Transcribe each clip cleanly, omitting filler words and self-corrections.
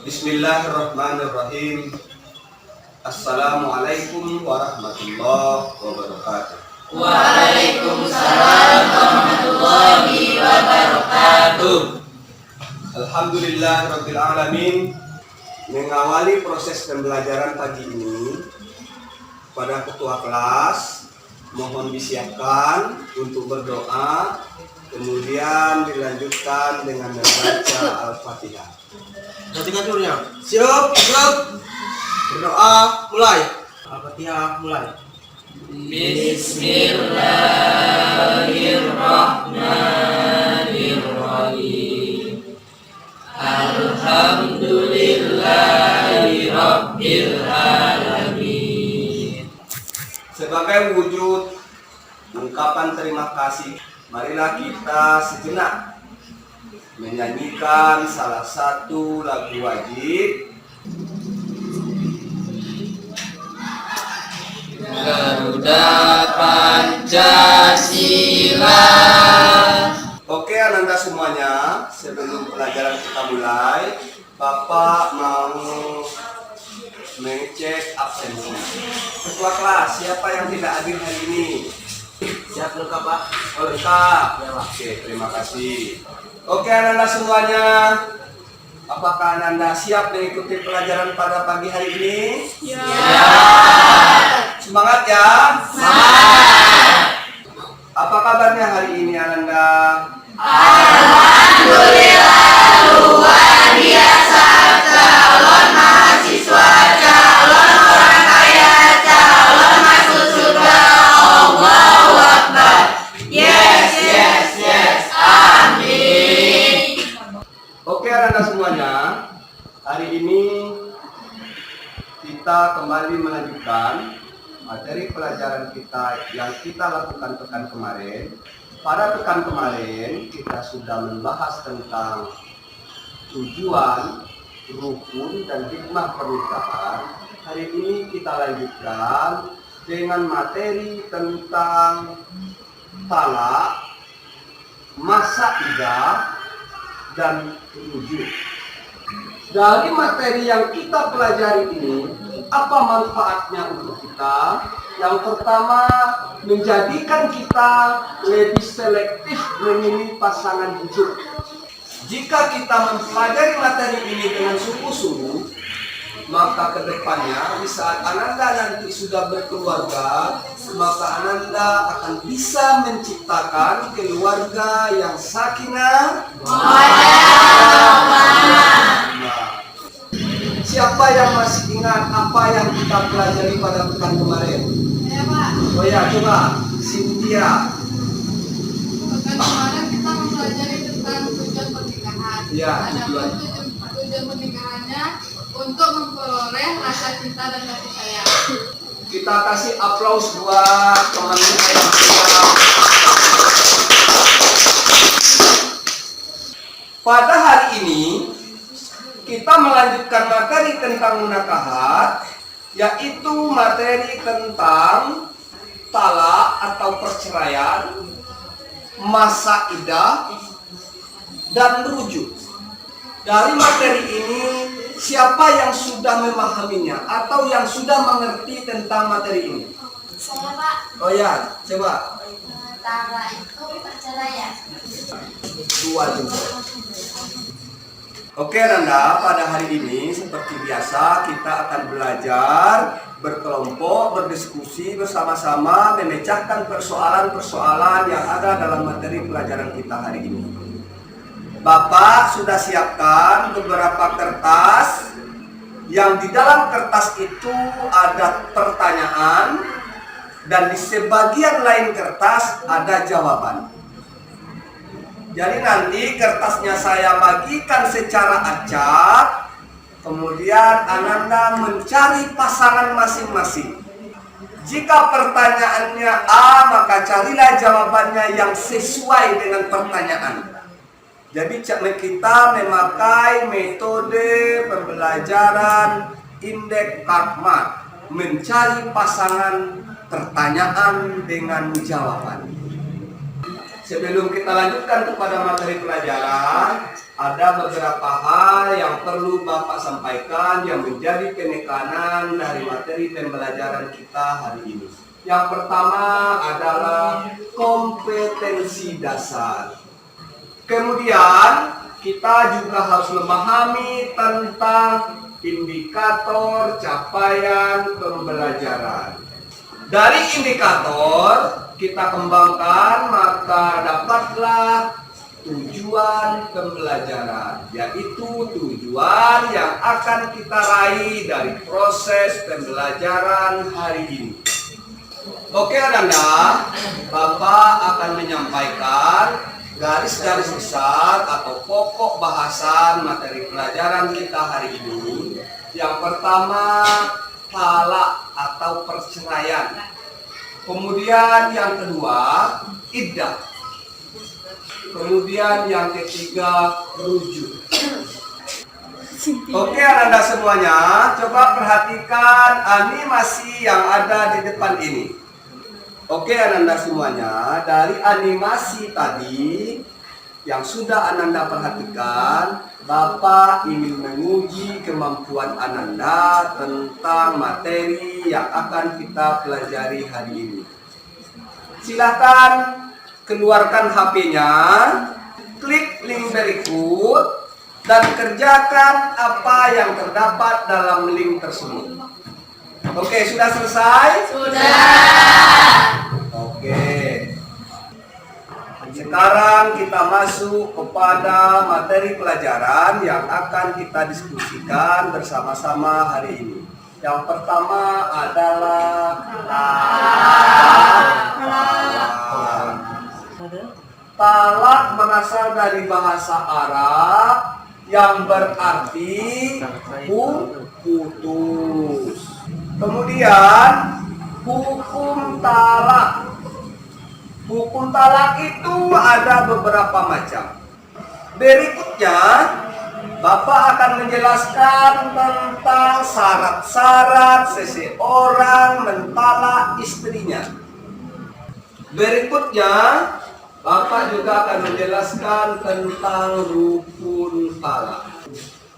Bismillahirrahmanirrahim. Assalamualaikum warahmatullahi wabarakatuh. Waalaikumsalam warahmatullahi wabarakatuh. Alhamdulillahirabbil alamin. Mengawali proses pembelajaran pagi ini, pada ketua kelas mohon disiapkan untuk berdoa, kemudian dilanjutkan dengan membaca Al-Fatihah. Ngatur-ngaturnya. Siap. Berdoa mulai. Al-Fatihah mulai. Bismillahirrahmanirrahim. Alhamdulillahirabbil alamin. Sebagai wujud ungkapan terima kasih, marilah kita sejenak menyanyikan salah satu lagu wajib, Garuda Pancasila. Oke Ananda semuanya, sebelum pelajaran kita mulai, Bapak mau mengecek absensi. Ketua kelas, siapa yang tidak hadir hari ini? Siap lengkap, Pak? Oh, lengkap. Ya, Pak. Oke, terima kasih. Oke Ananda semuanya, apakah Ananda siap mengikuti pelajaran pada pagi hari ini? Ya. Semangat ya. Semangat. Apa kabarnya hari ini Ananda? Alhamdulillah luar biasa. Calon mahasiswa, calon orang kaya, calon masuk surga. Allahu Akbar. Yes. Amin. Oke Ananda semuanya, hari ini kita kembali melanjutkan materi pelajaran kita yang kita lakukan pekan kemarin. Pada pekan kemarin kita sudah membahas tentang tujuan, rukun, dan hikmah pernikahan. Hari ini kita lanjutkan dengan materi tentang talak, masa idah, dan rujuk. Dari materi yang kita pelajari ini, apa manfaatnya untuk kita? Yang pertama, menjadikan kita lebih selektif memilih pasangan hidup. Jika kita mempelajari materi ini dengan sungguh-sungguh, maka kedepannya di saat Ananda nanti sudah berkeluarga, maka Ananda akan bisa menciptakan keluarga yang sakinah. Siapa yang masih ingat apa yang kita pelajari pada pekan kemarin? Ya Pak, Oh ya, coba Cynthia. pekan kemarin kita mempelajari tentang tujuan pernikahan. Ya, Adapun tujuan pernikahannya untuk memperoleh rasa cinta dan kasih sayang. Kita kasih aplaus buat teman kita yang sudah. Pada hari ini kita melanjutkan materi tentang munakahat, yaitu materi tentang talak atau perceraian, masa idah, dan rujuk. Dari materi ini, siapa yang sudah memahaminya atau yang sudah mengerti tentang materi ini? Saya Pak, Oh ya, coba. talak itu perceraian. Dua juga. Oke Nanda, pada hari ini seperti biasa kita akan belajar berkelompok, berdiskusi bersama-sama, memecahkan persoalan-persoalan yang ada dalam materi pelajaran kita hari ini. Bapak sudah siapkan beberapa kertas, yang di dalam kertas itu ada pertanyaan, dan di sebagian lain kertas ada jawaban. Jadi nanti kertasnya saya bagikan secara acak, kemudian Ananda mencari pasangan masing-masing. Jika pertanyaannya A, maka carilah jawabannya yang sesuai dengan pertanyaan. Jadi kita memakai metode pembelajaran indeks Karpmat, mencari pasangan pertanyaan dengan jawaban. Sebelum kita lanjutkan kepada materi pelajaran, ada beberapa hal yang perlu Bapak sampaikan yang menjadi penekanan dari materi pembelajaran kita hari ini. Yang pertama adalah kompetensi dasar. Kemudian kita juga harus memahami tentang indikator capaian pembelajaran. Dari indikator kita kembangkan, maka dapatlah tujuan pembelajaran, yaitu tujuan yang akan kita raih dari proses pembelajaran hari ini. Oke Ananda, Bapak akan menyampaikan garis-garis besar atau pokok bahasan materi pelajaran kita hari ini. Yang pertama, talak atau perceraian. Kemudian yang kedua, iddah. Kemudian yang ketiga, rujuk. Oke Anda semuanya, coba perhatikan animasi yang ada di depan ini. Oke Anda semuanya, dari animasi tadi yang sudah Ananda perhatikan, Bapak ingin menguji kemampuan Ananda tentang materi yang akan kita pelajari hari ini. Silahkan keluarkan HP-nya, klik link berikut, dan kerjakan apa yang terdapat dalam link tersebut. Oke, sudah selesai? Sudah. Oke. Sekarang kita masuk kepada materi pelajaran yang akan kita diskusikan bersama-sama hari ini. Yang pertama adalah talak. Talak berasal dari bahasa Arab yang berarti putus. Kemudian hukum talak. Hukum talak itu ada beberapa macam. Berikutnya, Bapak akan menjelaskan tentang syarat-syarat seseorang mentalak istrinya. Berikutnya, Bapak juga akan menjelaskan tentang rukun talak.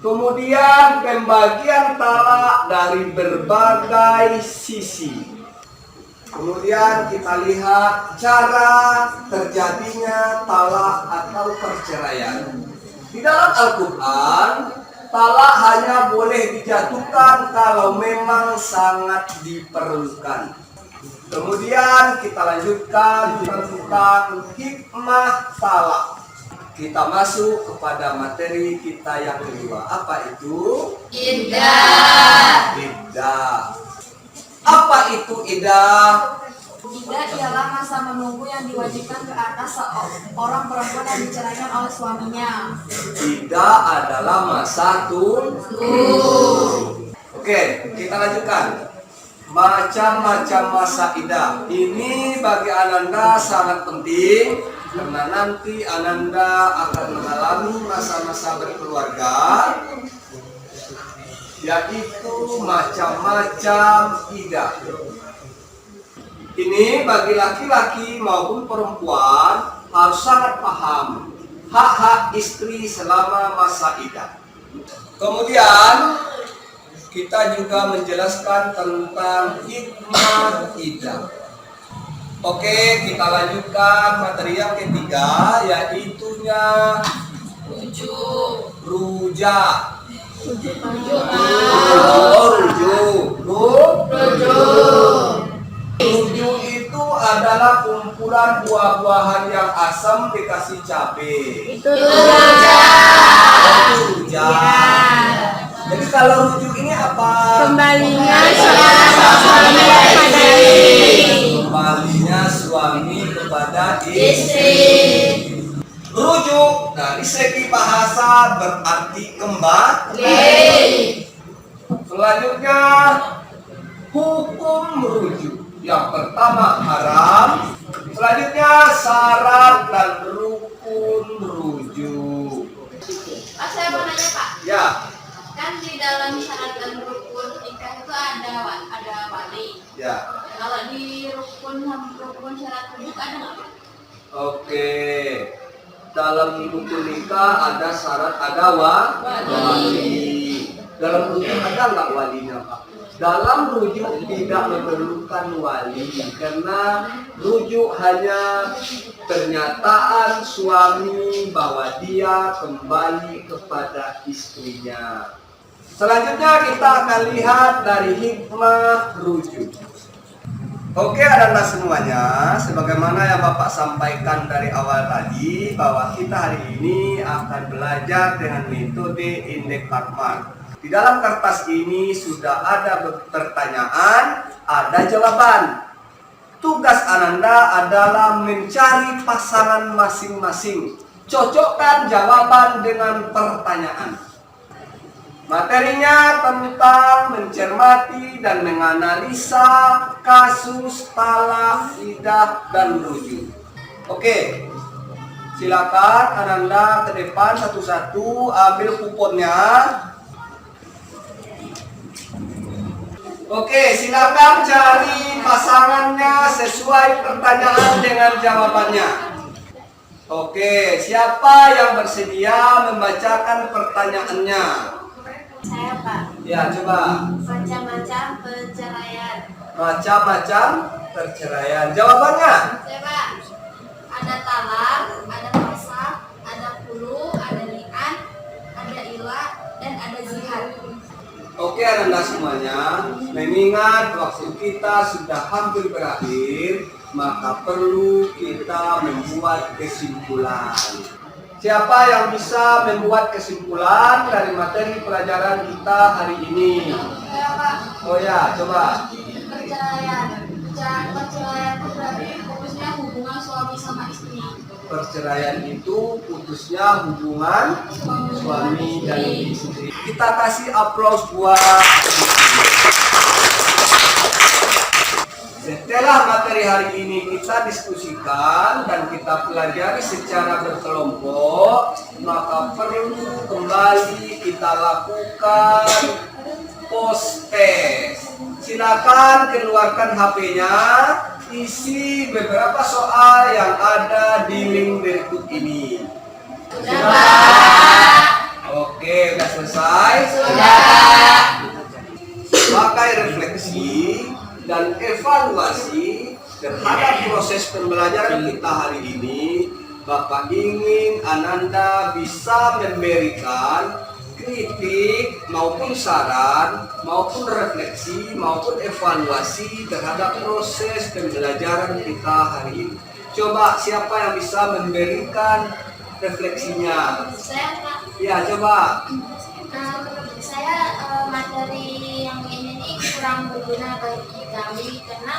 Kemudian, pembagian talak dari berbagai sisi. Kemudian kita lihat cara terjadinya talak atau perceraian. Di dalam Al-Quran, talak hanya boleh dijatuhkan kalau memang sangat diperlukan. Kemudian kita lanjutkan tentang hikmah talak. Kita masuk kepada materi kita yang kedua. Apa itu? Iddah. Iddah. Apa itu iddah? Iddah ialah masa menunggu yang diwajibkan ke atas seorang perempuan yang diceraikan oleh suaminya. Iddah adalah masa tunggu. Oke, kita lanjutkan. Macam-macam masa iddah. Ini bagi Ananda sangat penting karena nanti Ananda akan mengalami masa-masa berkeluarga, yaitu macam-macam iddah. Ini bagi laki-laki maupun perempuan harus sangat paham hak-hak istri selama masa iddah. Kemudian kita juga menjelaskan tentang hikmah iddah. Oke, kita lanjutkan materi yang ketiga, yaitunya rujak. Rujuk itu adalah kumpulan buah-buahan yang asam dikasih cabai. Itu rujak. Jadi kalau rujuk ini apa? Kembalinya seorang suami kepada istri. Kembalinya suami kepada Istri. Rujuk dari segi bahasa berarti kembali. Selanjutnya hukum rujuk. Yang pertama haram. Selanjutnya syarat dan rukun rujuk. Pak, saya mau nanya Pak. Ya, Kan di dalam syarat dan rukun nikah itu ada wali. ya. Kalau di rukun syarat rujuk ada nggak Pak? Oke. Dalam buku nikah ada syarat, ada wali. Dalam rujuk ada nggak walinya, Pak? Dalam rujuk tidak memerlukan wali karena rujuk hanya pernyataan suami bahwa dia kembali kepada istrinya. Selanjutnya kita akan lihat dari hikmah rujuk. Oke anak-anak semuanya, sebagaimana yang Bapak sampaikan dari awal tadi bahwa kita hari ini akan belajar dengan metode indeks Karpman. Di dalam kertas ini sudah ada pertanyaan, ada jawaban. Tugas Ananda adalah mencari pasangan masing-masing. Cocokkan jawaban dengan pertanyaan. Materinya tentang mencermati dan menganalisa kasus talak, iddah, dan rujuk. Oke, silakan Ananda ke depan satu-satu ambil kuponnya. Oke, silakan cari pasangannya sesuai pertanyaan dengan jawabannya. Oke, siapa yang bersedia membacakan pertanyaannya? Saya, Pak. Ya, coba. Macam-macam perceraian. Macam-macam perceraian. Jawabannya? Saya, Pak. Ada talak, ada fasakh, ada khulu, ada li'an, ada ilah, dan ada zihar. Oke anak-anak semuanya, mengingat waktu kita sudah hampir berakhir, maka perlu kita membuat kesimpulan. Siapa yang bisa membuat kesimpulan dari materi pelajaran kita hari ini? Saya, Pak. Oh ya, coba. Perceraian. Perceraian itu berarti fokusnya hubungan suami sama istri. Perceraian itu putusnya hubungan suami dan istri. Kita kasih aplaus buat. Setelah materi hari ini kita diskusikan dan kita pelajari secara berkelompok, maka perlu kembali kita lakukan post test. Silakan keluarkan HP-nya, isi beberapa soal yang ada di link berikut ini. Oke, udah selesai? Sudah. Pakai refleksi dan evaluasi terhadap proses pembelajaran kita hari ini. Bapak ingin Ananda bisa memberikan kritik maupun saran maupun refleksi maupun evaluasi terhadap proses pembelajaran kita hari ini. Coba siapa yang bisa memberikan refleksinya? Saya, Pak. Ya, coba. Saya materi yang ini nih kurang berguna bagi kami karena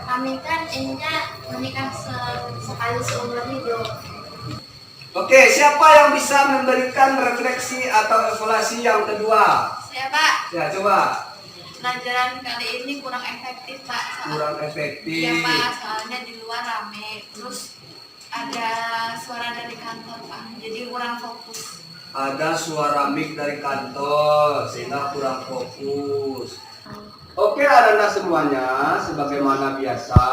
kami kan ininya menikah sekali seumur hidup. Oke, siapa yang bisa memberikan refleksi atau evaluasi yang kedua? Saya, Pak. Ya, coba. Pelajaran kali ini kurang efektif, Pak. Kurang efektif. Iya, Pak. Soalnya di luar rame. Terus ada suara dari kantor, Pak. Jadi kurang fokus. Ada suara mic dari kantor sehingga kurang fokus. Oke anak-anak semuanya, sebagaimana biasa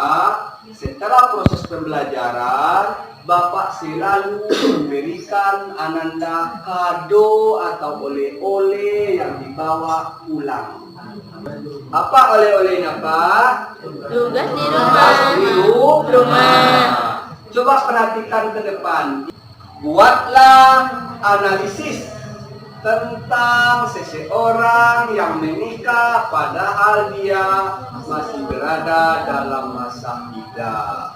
setelah proses pembelajaran Bapak selalu memberikan Ananda kado atau oleh-oleh yang dibawa pulang. Apa oleh-olehnya, Pak? Tugas di Tugas di rumah. Coba perhatikan ke depan. Buatlah analisis tentang seseorang yang menikah padahal dia masih berada dalam masa iddah.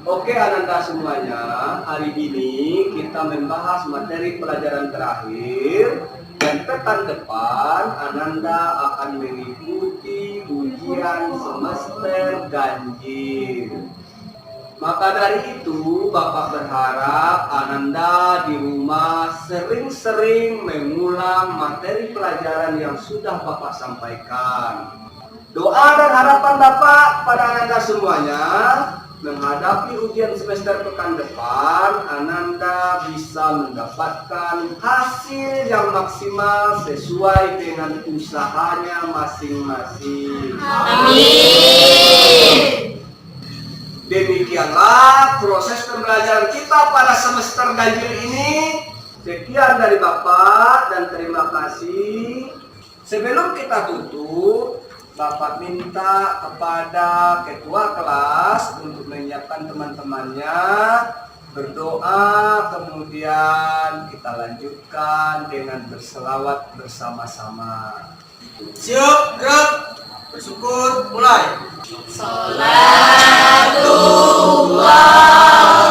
Oke anak-anak semuanya, hari ini kita membahas materi pelajaran terakhir dan pekan depan Ananda akan mengikuti ujian semester ganjil. Maka dari itu Bapak berharap Ananda di rumah sering-sering mengulang materi pelajaran yang sudah Bapak sampaikan. Doa dan harapan Bapak pada Ananda semuanya menghadapi ujian semester pekan depan, Ananda bisa mendapatkan hasil yang maksimal sesuai dengan usahanya masing-masing. Amin. Demikianlah proses pembelajaran kita pada semester ganjil ini. Sekian dari Bapak dan terima kasih. Sebelum kita tutup, Bapak minta kepada ketua kelas untuk menyiapkan teman-temannya berdoa, kemudian kita lanjutkan dengan berselawat bersama-sama. Siap, gerak. Bersyukur, mulai. Salatullah